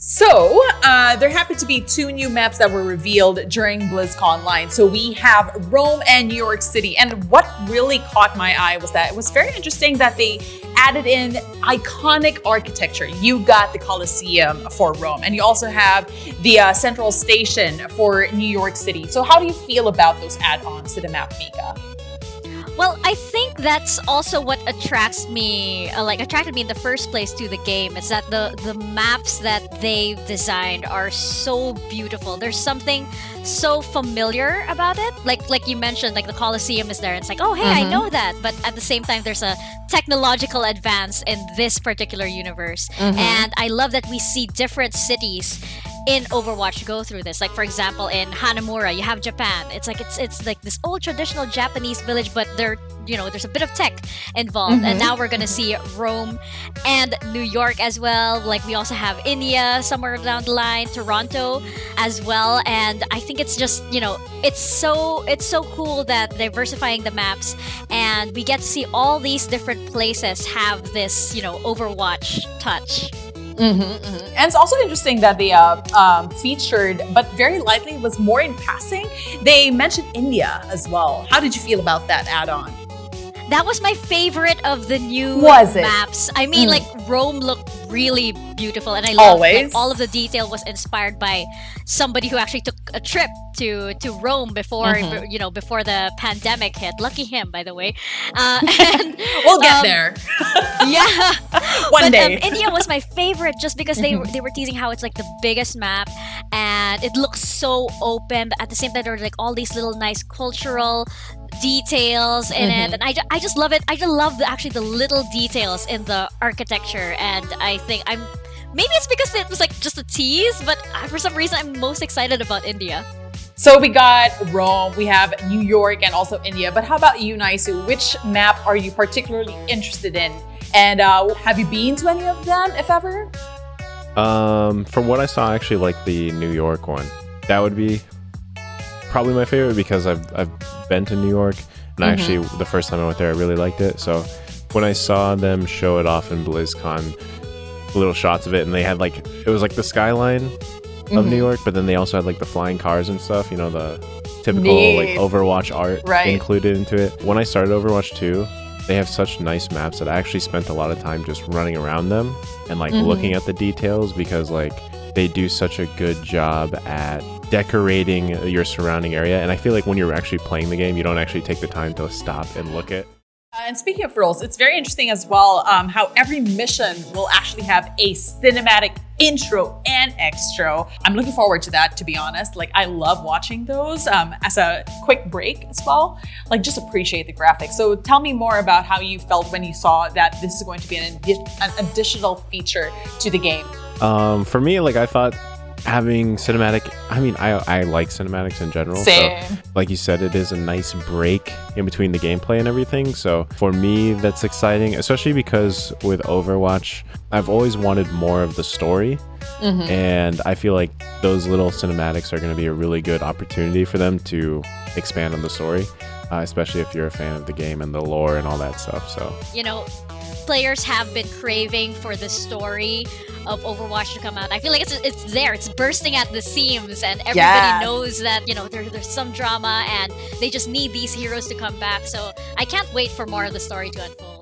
There happened to be two new maps that were revealed during BlizzCon Online. So we have Rome and New York City. And what really caught my eye was that it was very interesting that they added in iconic architecture. You got the Colosseum for Rome, and you also have the Central Station for New York City. So how do you feel about those add-ons to the map, Mika? Well, I think that's also what attracted me in the first place to the game. Is that the maps that they've designed are so beautiful. There's something so familiar about it. Like you mentioned, like the Colosseum is there. It's like, oh, hey, I know that. But at the same time, there's a technological advance in this particular universe. And I love that we see different cities in Overwatch go through this. Like, for example, in Hanamura, you have Japan. It's like this old traditional Japanese village, but there's a bit of tech involved. And now we're gonna see Rome and New York as well. Like, we also have India somewhere down the line, Toronto as well. And I think it's just, it's so cool that diversifying the maps, and we get to see all these different places have this, Overwatch touch. And it's also interesting that they featured, but very lightly, was more in passing. They mentioned India as well. How did you feel about that add-on? That was my favorite of the new maps. I mean, like, Rome looked really beautiful, and I love like, all of the detail was inspired by somebody who actually took a trip to Rome before before the pandemic hit. Lucky him, by the way. And, we'll get there. Yeah, one day. India was my favorite just because they were teasing how it's like the biggest map, and it looks so open. But at the same time, there were like all these little nice cultural details in it, and I just love it. I just love the little details in the architecture, and I think maybe it's because it was like just a tease, but for some reason I'm most excited about India. So we got Rome, we have New York, and also India. But how about you, Naisou? Which map are you particularly interested in? And have you been to any of them, if ever? From what I saw, I actually like the New York one. That would be probably my favorite because I've been to New York, and actually the first time I went there, I really liked it. So when I saw them show it off in BlizzCon, little shots of it, and they had like, it was like the skyline of New York, but then they also had like the flying cars and stuff, the typical like Overwatch art included into it. When I started Overwatch 2, they have such nice maps that I actually spent a lot of time just running around them and like looking at the details, because like they do such a good job at decorating your surrounding area. And I feel like when you're actually playing the game, you don't actually take the time to stop and look at. And speaking of roles, it's very interesting as well how every mission will actually have a cinematic intro and extra. I'm looking forward to that, to be honest. Like, I love watching those as a quick break as well. Like, just appreciate the graphics. So tell me more about how you felt when you saw that this is going to be an additional feature to the game. For me, like, I thought having cinematic, I like cinematics in general. Same. So, like you said, it is a nice break in between the gameplay and everything. So for me, that's exciting, especially because with Overwatch, I've always wanted more of the story. And I feel like those little cinematics are going to be a really good opportunity for them to expand on the story, especially if you're a fan of the game and the lore and all that stuff. So, players have been craving for the story of Overwatch to come out. I feel like it's there. It's bursting at the seams, and everybody knows that there's some drama, and they just need these heroes to come back. So I can't wait for more of the story to unfold.